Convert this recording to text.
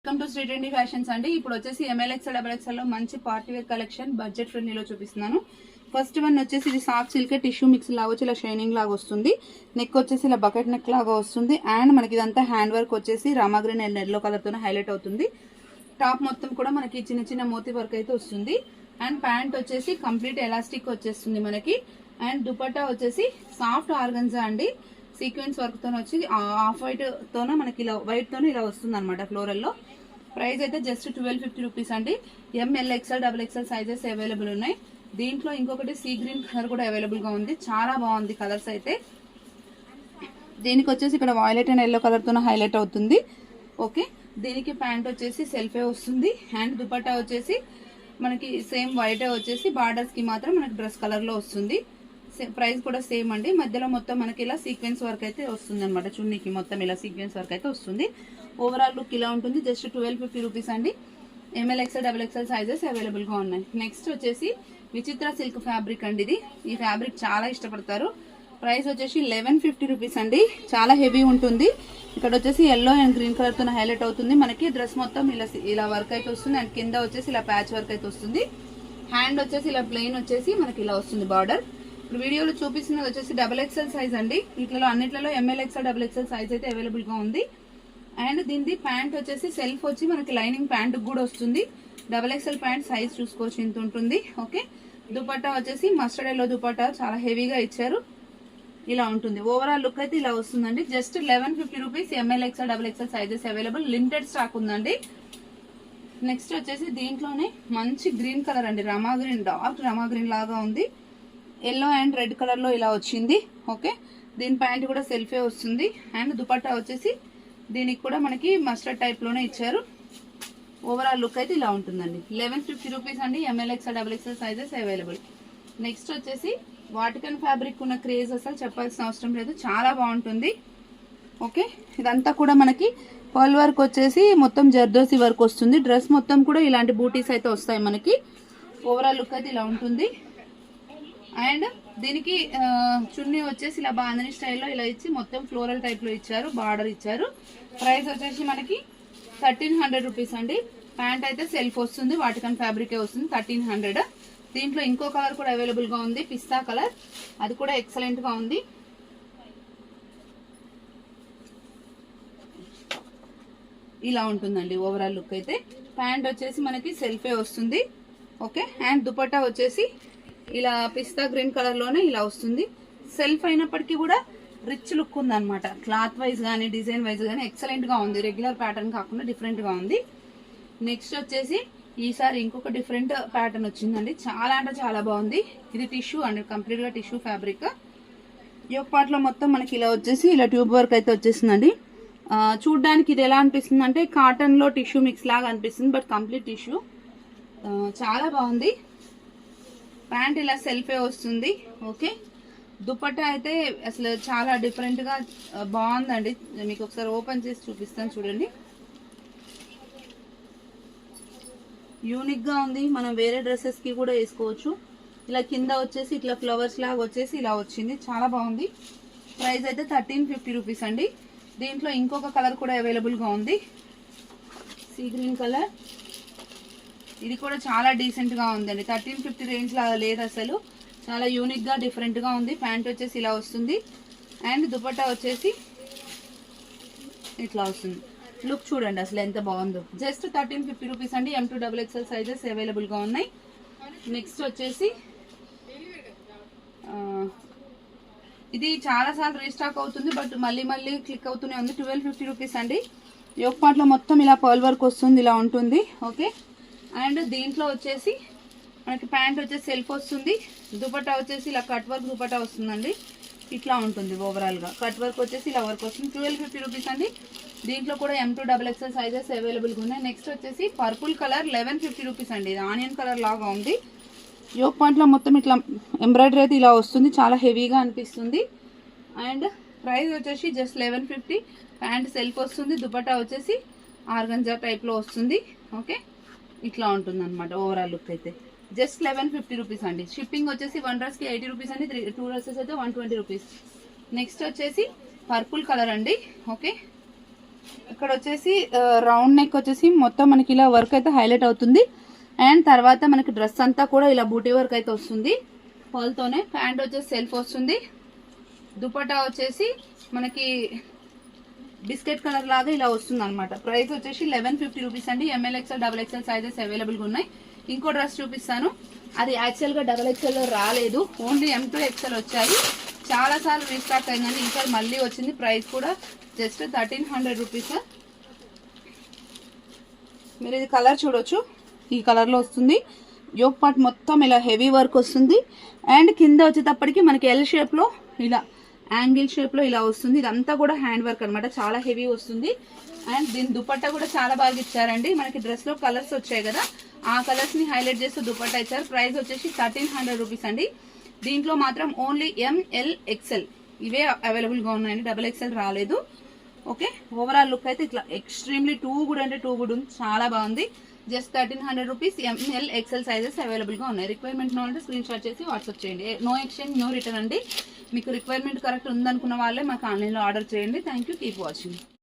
Welcome to Sri trendy fashions అండి. ఇప్పుడు వచ్చేసి MLXL XXL లో మంచి పార్టీ వేర్ కలెక్షన్ బడ్జెట్ ఫ్రెండ్లీలో చూపిస్తున్నాను. ఫస్ట్ వన్ వచ్చేసి ఇది సాఫ్ట్ సిల్క్ టిష్యూ మిక్స్ లాగా వచ్చి ఇలా షైనింగ్ లాగా వస్తుంది. నెక్ వచ్చేసి ఇలా బకెట్ నెక్ లాగా వస్తుంది. అండ్ మనకి ఇదంతా హ్యాండ్ వర్క్ వచ్చేసి రామాగ్రీన్ అండ్ ఎల్లో కలర్ తో హైలైట్ అవుతుంది. టాప్ మొత్తం కూడా మనకి చిన్న చిన్న మోతీ వర్క్ అయితే వస్తుంది. అండ్ ప్యాంట్ వచ్చేసి కంప్లీట్ ఎలాస్టిక్ వచ్చేస్తుంది మనకి. అండ్ దుపట్టా వచ్చేసి సాఫ్ట్ ఆర్గన్జా అండి. సీక్వెన్స్ వర్క్ తో వచ్చి ఆఫ్ వైట్ తోన మనకి ఇలా వైట్ తోనే ఇలా వస్తుంది అనమాట ఫ్లోరల్ లో. ప్రైస్ అయితే జస్ట్ 1250 రూపీస్ అండి. MLXL XXL సైజెస్ అవైలబుల్ ఉన్నాయి. దీంట్లో ఇంకొకటి సీ గ్రీన్ కలర్ కూడా అవైలబుల్ గా ఉంది. చాలా బాగుంది కలర్స్ అయితే. దీనికి వచ్చేసి ఇక్కడ వాయిలెట్ అండ్ ఎల్లో కలర్ తో హైలైట్ అవుతుంది. ఓకే, దీనికి ప్యాంట్ వచ్చేసి సెల్ఫే వస్తుంది. అండ్ దుపట్టా వచ్చేసి మనకి సేమ్ వైటే వచ్చేసి బార్డర్స్ కి మాత్రం మనకి డ్రెస్ కలర్ లో వస్తుంది. ప్రైస్ కూడా సేమ్ అండి. మధ్యలో మొత్తం మనకి ఇలా సీక్వెన్స్ వర్క్ అయితే వస్తుంది అనమాట. చున్నీకి మొత్తం ఇలా సీక్వెన్స్ వర్క్ అయితే వస్తుంది. ఓవరాల్ లుక్ ఇలా ఉంటుంది. జస్ట్ 1250 రూపీస్ అండి. MLXL XXL సైజెస్ అవైలబుల్ గా ఉన్నాయి. నెక్స్ట్ వచ్చేసి విచిత్ర సిల్క్ ఫ్యాబ్రిక్ అండి. ఈ ఫ్యాబ్రిక్ చాలా ఇష్టపడతారు. ప్రైస్ వచ్చేసి 1150 రూపీస్ అండి. చాలా హెవీ ఉంటుంది. ఇక్కడ వచ్చేసి ఎల్లో అండ్ గ్రీన్ కలర్ తో హైలైట్ అవుతుంది. మనకి డ్రెస్ మొత్తం ఇలా వర్క్ అయితే వస్తుంది. అండ్ కింద వచ్చేసి ఇలా ప్యాచ్ వర్క్ అయితే వస్తుంది. హ్యాండ్ వచ్చేసి ఇలా ప్లెయిన్ వచ్చేసి మనకి ఇలా వస్తుంది బార్డర్. ఇప్పుడు వీడియోలో చూపిస్తున్నది వచ్చేసి XXL సైజ్ అండి. వీటిలో అన్నిట్లలో MLXL XXL సైజ్ అయితే అవైలబుల్ గా ఉంది. అండ్ దీని ప్యాంట్ వచ్చేసి సెల్ఫ్ వచ్చి మనకి లైనింగ్ ప్యాంట్ కూడా వస్తుంది. XXL ప్యాంట్ సైజ్ చూసుకోవచ్చు ఇంత ఉంటుంది. ఓకే, దుపట్టా వచ్చేసి మస్టర్డ్ ఎల్లో దుపట్టా చాలా హెవీగా ఇచ్చారు. ఇలా ఉంటుంది. ఓవరాల్ లుక్ అయితే ఇలా వస్తుందండి. Just 1150 rupees. MLXL XXL sizes available. Limited stock ఉందండి. నెక్స్ట్ వచ్చేసి దీంట్లోనే మంచి గ్రీన్ కలర్ అండి. రామాగ్రీన్, డార్క్ రామాగ్రీన్ లాగా ఉంది. ఎల్లో అండ్ రెడ్ కలర్ లో ఇలా వచ్చింది. ఓకే, దీని ప్యాంట్ కూడా సెల్ఫే వస్తుంది. అండ్ దుపట్టా వచ్చేసి దీనికి కూడా మనకి మస్టర్డ్ టైప్ లోనే ఇచ్చారు. ఓవరాల్ లుక్ అయితే ఇలా ఉంటుందండి. 1150 రూపీస్ అండి. MLXL XXL sizes available. Next వచ్చేసి వాటికన్ ఫ్యాబ్రిక్ ఉన్న క్రేజ్ అసలు చెప్పాల్సిన అవసరం లేదు. చాలా బాగుంటుంది. ఓకే, ఇదంతా కూడా మనకి పర్ల్ వర్క్ వచ్చేసి మొత్తం జర్దోసి వర్క్ వస్తుంది. డ్రెస్ మొత్తం కూడా ఇలాంటి బూటీస్ అయితే వస్తాయి మనకి. ఓవరాల్ లుక్ అయితే ఇలా ఉంటుంది. అండ్ దీనికి చున్నీ వచ్చేసి ఇలా బాందని స్టైల్లో ఇలా ఇచ్చి మొత్తం ఫ్లోరల్ టైప్ లో ఇచ్చారు. బార్డర్ ఇచ్చారు. ప్రైస్ వచ్చేసి మనకి 1300 రూపీస్ అండి. ప్యాంట్ అయితే సెల్ఫ్ వస్తుంది. వాటికన్ ఫ్యాబ్రికే వస్తుంది. 1300. దీంట్లో ఇంకో కలర్ కూడా అవైలబుల్ గా ఉంది, పిస్తా కలర్. అది కూడా ఎక్సలెంట్ గా ఉంది. ఇలా ఉంటుందండి ఓవరాల్ లుక్ అయితే. ప్యాంట్ వచ్చేసి మనకి సెల్ఫే వస్తుంది. ఓకే, అండ్ దుపట్టా వచ్చేసి ఇలా పిస్తా గ్రీన్ కలర్ లోనే ఇలా వస్తుంది. సెల్ఫ్ అయినప్పటికీ కూడా రిచ్ లుక్ ఉంది అనమాట. క్లాత్ వైజ్ కానీ డిజైన్ వైజ్ కానీ ఎక్సలెంట్ గా ఉంది. రెగ్యులర్ ప్యాటర్న్ కాకుండా డిఫరెంట్ గా ఉంది. నెక్స్ట్ వచ్చేసి ఈసారి ఇంకొక డిఫరెంట్ ప్యాటర్న్ వచ్చిందండి. చాలా అంటే చాలా బాగుంది. ఇది టిష్యూ అండి, కంప్లీట్ గా టిష్యూ ఫ్యాబ్రిక్. యోక్ పార్ట్ లో మొత్తం మనకి ఇలా వచ్చేసి ఇలా ట్యూబ్ వర్క్ అయితే వచ్చేసిందండి. చూడ్డానికి ఇది ఎలా అనిపిస్తుంది అంటే కాటన్ లో టిష్యూ మిక్స్ లాగా అనిపిస్తుంది. But complete tissue. చాలా బాగుంది. ప్యాంట్ ఇలా సెల్ఫే వస్తుంది. ఓకే, దుపట్టా అయితే అసలు చాలా డిఫరెంట్ గా బాగుందండి. మీకు ఒకసారి ఓపెన్ చేసి చూపిస్తాను చూడండి. యూనిక్ గా ఉంది. మనం వేరే డ్రెస్సెస్ కి కూడా వేసుకోవచ్చు. ఇలా కింద వచ్చేసి ఇట్లా ఫ్లవర్స్ లాగా వచ్చేసి ఇలా వచ్చింది. చాలా బాగుంది. ప్రైస్ అయితే 1350 రూపీస్ అండి. దీంట్లో ఇంకొక కలర్ కూడా అవైలబుల్ గా ఉంది, సీ గ్రీన్ కలర్. ఇది కూడా చాలా డీసెంట్ గా ఉందండి. 1350 రేంజ్ లాగా లేదు అసలు. చాలా యూనిక్ గా డిఫరెంట్ గా ఉంది. ప్యాంట్ వచ్చేసి ఇలా వస్తుంది. అండ్ దుపట్టా వచ్చేసి ఇట్లా వస్తుంది. లుక్ చూడండి అసలు ఎంత బాగుందో. జస్ట్ 1350 రూపీస్ అండి. M2 XXL సైజెస్ అవైలబుల్ గా ఉన్నాయి. నెక్స్ట్ వచ్చేసి ఇది చాలా సార్లు రీస్టాక్ అవుతుంది, బట్ మళ్ళీ మళ్ళీ క్లిక్ అవుతూనే ఉంది. 1250 రూపీస్ అండి. యోక్ పార్ట్ లో మొత్తం ఇలా పర్ల్ వర్క్ వస్తుంది, ఇలా ఉంటుంది. ఓకే, అండ్ దీంట్లో వచ్చేసి మనకి ప్యాంట్ వచ్చేసి సెల్ఫ్ వస్తుంది. దుపట్టా వచ్చేసి ఇలా కట్ వర్క్ దుపట్టా వస్తుందండి. ఇట్లా ఉంటుంది ఓవరాల్ గా. కట్ వర్క్ వచ్చేసి ఇలా వర్క్ వస్తుంది. 1250 రూపీస్ అండి. దీంట్లో కూడా M2 XXL సైజెస్ అవైలబుల్ గా ఉన్నాయి. నెక్స్ట్ వచ్చేసి పర్పుల్ కలర్ 1150 రూపీస్ అండి. ఇది ఆనియన్ కలర్ లాగా ఉంది. యోక్ పాయింట్ లో మొత్తం ఇట్లా ఎంబ్రాయిడరీ అయితే ఇలా వస్తుంది. చాలా హెవీగా అనిపిస్తుంది. అండ్ ప్రైస్ వచ్చేసి జస్ట్ 1150. ప్యాంట్ సెల్ఫ్ వస్తుంది. దుపట్టా వచ్చేసి ఆర్గంజా టైప్ లో వస్తుంది. ఓకే, ఇట్లా ఉంటుంది అనమాట ఓవరాల్ లుక్ అయితే. జస్ట్ 1150 రూపీస్ అండి. షిప్పింగ్ వచ్చేసి 1 డ్రెస్ కి 80 రూపీస్ అండి. 2 డ్రెస్సెస్ అయితే 120 రూపీస్. నెక్స్ట్ వచ్చేసి పర్పుల్ కలర్ అండి. ఓకే, ఇక్కడ వచ్చేసి రౌండ్ నెక్ వచ్చేసి మొత్తం మనకి ఇలా వర్క్ అయితే హైలైట్ అవుతుంది. అండ్ తర్వాత మనకి డ్రెస్ అంతా కూడా ఇలా బూటీ వర్క్ అయితే వస్తుంది పర్ల్తోనే. ప్యాంట్ వచ్చేసి సెల్ఫ్ వస్తుంది. దుపట్టా వచ్చేసి మనకి బిస్కెట్ కలర్ లాగా ఇలా వస్తుంది అనమాట. ప్రైస్ వచ్చేసి 1150 రూపీస్ అండి. M L XL double XL sizes అవైలబుల్గా ఉన్నాయి. ఇంకో డ్రెస్ చూపిస్తాను, అది యాక్చువల్గా డబుల్ ఎక్స్ఎల్లో రాలేదు, ఓన్లీ M2 XL వచ్చాయి. చాలాసార్లు రీస్టాక్ అయిందండి, ఇంకా మళ్ళీ వచ్చింది. ప్రైస్ కూడా జస్ట్ 1300 రూపీస్. మీరు ఇది కలర్ చూడొచ్చు, ఈ కలర్లో వస్తుంది. యోక్ పార్ట్ మొత్తం ఇలా హెవీ వర్క్ వస్తుంది. అండ్ కింద వచ్చేటప్పటికి మనకి ఎల్ షేప్లో ఇలా యాంగిల్ షేప్లో ఇలా వస్తుంది. ఇదంతా కూడా హ్యాండ్ వర్క్ అనమాట, చాలా హెవీ వస్తుంది. అండ్ దీని దుపట్టా కూడా చాలా బాగా ఇచ్చారండి. మనకి డ్రెస్లో కలర్స్ వచ్చాయి కదా, ఆ కలర్స్ని హైలైట్ చేస్తూ దుపట్టా ఇచ్చారు. ప్రైస్ వచ్చేసి 1300 రూపీస్ అండి. దీంట్లో మాత్రం ఓన్లీ ML XL ఇవే అవైలబుల్గా ఉన్నాయండి, డబుల్ ఎక్స్ఎల్ రాలేదు. ఓకే, ఓవరాల్ లుక్ అయితే ఇట్లా ఎక్స్ట్రీమ్లీ టూ గుడ్ అంటే టూ గుడ్ ఉంది, చాలా బాగుంది. Just 1300 rupees. ML XL sizes అవైలబుల్గా ఉన్నాయి. రిక్వైర్మెంట్ ఉంటే స్క్రీన్ షాట్ చేసి వాట్సాప్ చేయండి. నో ఎక్స్చేంజ్, నో రిటర్న్ అండి. మీకు రిక్వైర్మెంట్ కరెక్ట్ ఉందనుకున్న వాళ్ళే మాకు ఆన్లైన్లో ఆర్డర్ చేయండి. Thank you, keep watching.